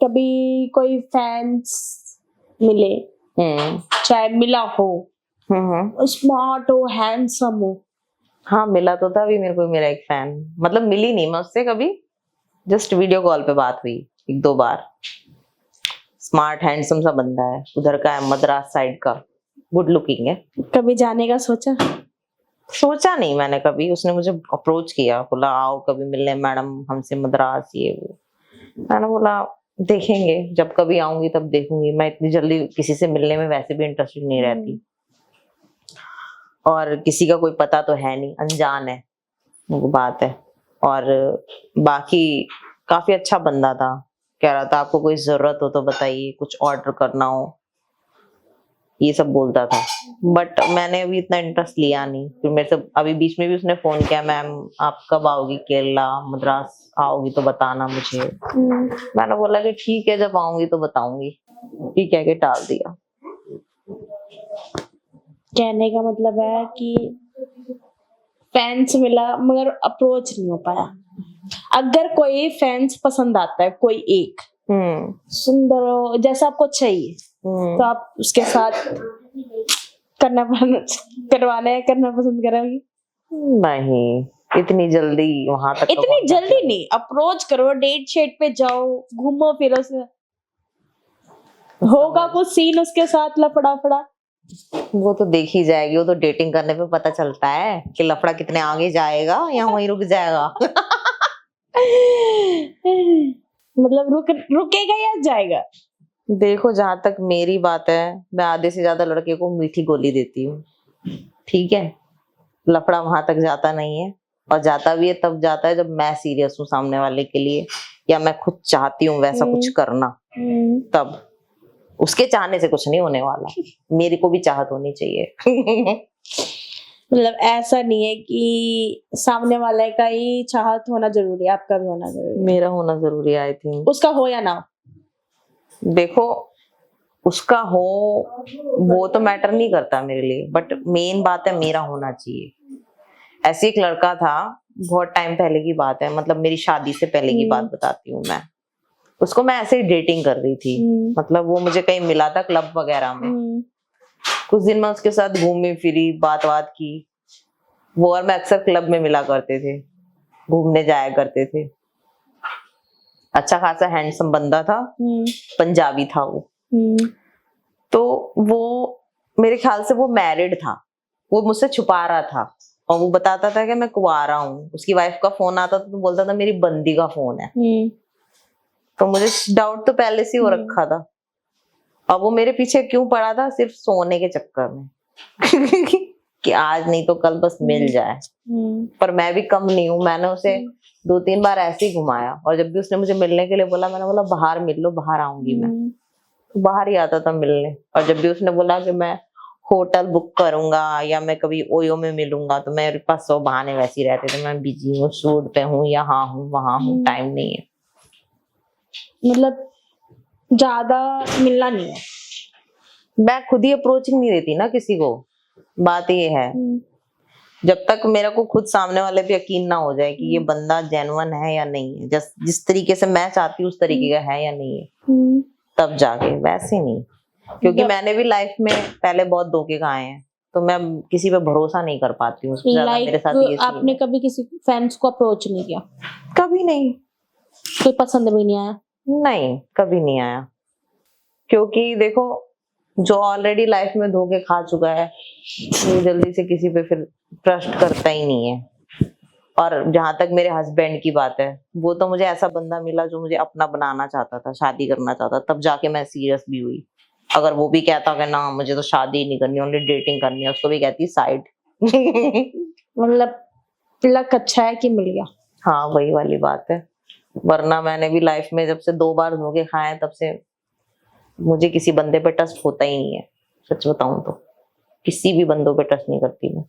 कभी कोई फैंस मिले, चाहे मिला हो, स्मार्ट हो, हैंडसम हो? हाँ मिला तो था अभी मेरे को मेरा एक फैन, मतलब मिली नहीं मैं उससे कभी, जस्ट वीडियो कॉल पे बात हुई 1-2 बार। स्मार्ट हैंडसम सा बंदा है, उधर का है, मद्रास साइड का, गुड लुकिंग है। कभी जाने का सोचा? सोचा नहीं मैंने कभी, उसने मुझे अप्रोच किया, बोला आओ कभी मिलने मैडम हमसे मद्रास, ये वो। मैंने बोला देखेंगे, जब कभी आऊंगी तब देखूंगी, मैं इतनी जल्दी किसी से मिलने में वैसे भी इंटरेस्टेड नहीं रहती, और किसी का कोई पता तो है नहीं, अनजान है वो बात है। और बाकी काफी अच्छा बंदा था, कह रहा था आपको कोई जरूरत हो तो बताइए, कुछ ऑर्डर करना हो, ये सब बोलता था। बट मैंने अभी इतना इंटरेस्ट लिया नहीं, फिर मेरे से अभी बीच में भी उसने फोन किया, मैम आप कब आओगी केरला, मद्रास आओगी तो बताना मुझे। मैंने बोला कि ठीक है जब आऊंगी तो बताऊंगी, ठीक है, के टाल दिया। कहने का मतलब है कि फैंस मिला मगर अप्रोच नहीं हो पाया। अगर कोई फैंस पसंद आता है, कोई एक सुंदर हो जैसा आपको चाहिए, तो आप उसके साथ करना पसंद करोगी? नहीं, इतनी जल्दी वहां तक इतनी जल्दी नहीं, अप्रोच करो, डेट शेट पे जाओ, घूमो फिरो से, होगा कुछ सीन उसके साथ लफड़ा फड़ा। वो तो देखी जाएगी, वो तो डेटिंग करने पे पता चलता है कि लफड़ा कितने आगे जाएगा या वहीं रुक जाएगा। मतलब रुकेगा या जाएगा? देखो जहां तक मेरी बात है, मैं आधे से ज्यादा लड़के को मीठी गोली देती हूँ, ठीक है, लफड़ा वहां तक जाता नहीं है, और जाता भी है तब जाता है जब मैं सीरियस हूँ सामने वाले के लिए, या मैं खुद चाहती हूँ वैसा कुछ करना, तब। उसके चाहने से कुछ नहीं होने वाला, मेरे को भी चाहत होनी चाहिए। मतलब ऐसा नहीं है कि सामने वाले का ही चाहत होना जरूरी है, आपका भी होना जरूरी है? मेरा होना जरूरी है, आई थिंक। उसका हो या ना हो? देखो उसका हो वो तो मैटर नहीं करता मेरे लिए, बट मेन बात है मेरा होना चाहिए। ऐसे एक लड़का था, बहुत टाइम पहले की बात है, मतलब मेरी शादी से पहले की बात बताती हूँ मैं। उसको मैं ऐसे ही डेटिंग कर रही थी, मतलब वो मुझे कहीं मिला था क्लब वगैरह में, कुछ दिन मैं उसके साथ घूमी फिरी, बात की, वो और मैं अक्सर क्लब में मिला करते थे, घूमने जाया करते थे। अच्छा खासा हैंडसम बंदा था, पंजाबी था वो। तो वो मेरे ख्याल से वो मैरिड था, वो मुझसे छुपा रहा था, और वो बताता था कि मैं कुंवारा हूँ। उसकी वाइफ का फोन आता था तो बोलता था मेरी बंदी का फोन है। तो मुझे डाउट तो पहले से ही हो रखा था, और वो मेरे पीछे क्यों पड़ा था, सिर्फ सोने के चक्कर में। कि आज नहीं तो कल बस मिल जाए। पर मैं भी कम नहीं हूँ, मैंने उसे 2-3 बार ऐसे ही घुमाया, और जब भी उसने मुझे मिलने के लिए बोला, मैंने बोला बाहर मिल लो, बाहर आऊंगी मैं, तो बाहर ही आता था मिलने। और जब भी उसने बोला कि मैं होटल बुक करूंगा या मैं कभी ओयो में मिलूंगा, तो मेरे पास 100 बहाने वैसे ही रहते थे, मैं बिजी हूँ, शूट पे हूँ, यहाँ हूँ वहां हूँ, टाइम नहीं है। मतलब ज्यादा मिलना नहीं है। मैं खुद ही अप्रोचिंग नहीं देती ना किसी को, बात ये है। जब तक मेरे को खुद सामने वाले पे यकीन ना हो जाए कि ये बंदा जेन्युइन है या नहीं है, जिस तरीके से मैं चाहती हूँ उस तरीके का है या नहीं है, तब जाके, वैसे नहीं। क्योंकि मैंने भी लाइफ में पहले बहुत धोखे खाए हैं, तो मैं किसी पे भरोसा नहीं कर पाती हूँ। मेरे साथ ये आपने कभी किसी फैंस को अप्रोच नहीं किया? कभी नहीं। कोई पसंद भी नहीं आया? नहीं, कभी नहीं आया, क्योंकि देखो जो ऑलरेडी लाइफ में धोखे खा चुका है वो जल्दी से किसी पे फिर ट्रस्ट करता ही नहीं है। और जहां तक मेरे हस्बैंड की बात है, वो तो मुझे ऐसा बंदा मिला जो मुझे अपना बनाना चाहता था, शादी करना चाहता, तब जाके मैं सीरियस भी हुई। अगर वो भी कहता कि ना मुझे तो शादी नहीं करनी, ओनली डेटिंग करनी है, उसको भी कहती साइड। मतलब लक अच्छा है कि मिल गया। हाँ वही वाली बात है, वरना मैंने भी लाइफ में जब से 2 बार धोखे खाए तब से मुझे किसी बंदे पे ट्रस्ट होता ही नहीं है। सच बताऊं तो किसी भी बंदों पे ट्रस्ट नहीं करती मैं।